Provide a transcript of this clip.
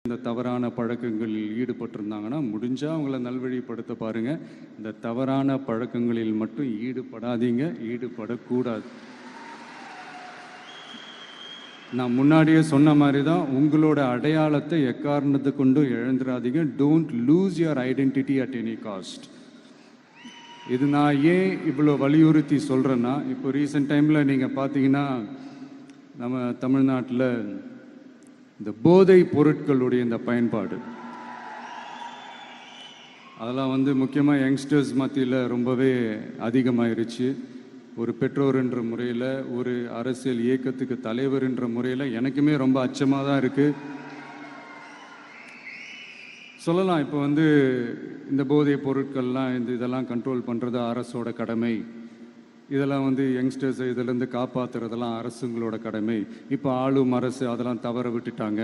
இந்த தவறான பழக்கங்களில் ஈடுபட்டிருந்தாங்கன்னா முடிஞ்சால் அவங்கள நல்வழிப்படுத்த பாருங்கள். இந்த தவறான பழக்கங்களில் மட்டும் ஈடுபடாதீங்க, ஈடுபடக்கூடாது. நான் முன்னாடியே சொன்ன மாதிரி தான், உங்களோட அடையாளத்தை எக்காரணத்தை கொண்டும் இழந்துடாதீங்க. Don't lose your identity at any cost. இது நான் ஏன் இவ்வளோ வலியுறுத்தி சொல்கிறேன்னா, இப்போ ரீசெண்ட் டைமில் நீங்கள் பார்த்தீங்கன்னா நம்ம தமிழ்நாட்டில் இந்த போதை பொருட்களுடைய இந்த பயன்பாடு அதெல்லாம் முக்கியமாக யங்ஸ்டர்ஸ் மத்தியில் ரொம்பவே அதிகமாயிருச்சு. ஒரு பெற்றோர் என்ற முறையில், ஒரு அரசியல் இயக்கத்துக்கு தலைவர் என்ற முறையில் எனக்குமே ரொம்ப அச்சமாக தான் இருக்குது. சொல்லலாம் இப்போ இந்த போதை பொருட்கள்லாம் இதெல்லாம் கண்ட்ரோல் பண்ணுறது அரசோட கடமை. இதெல்லாம் யங்ஸ்டர்ஸை இதிலேருந்து காப்பாற்றுறதெல்லாம் அரசுங்களோட கடமை. இப்போ ஆளும் அரசு அதெல்லாம் தவற விட்டுட்டாங்க.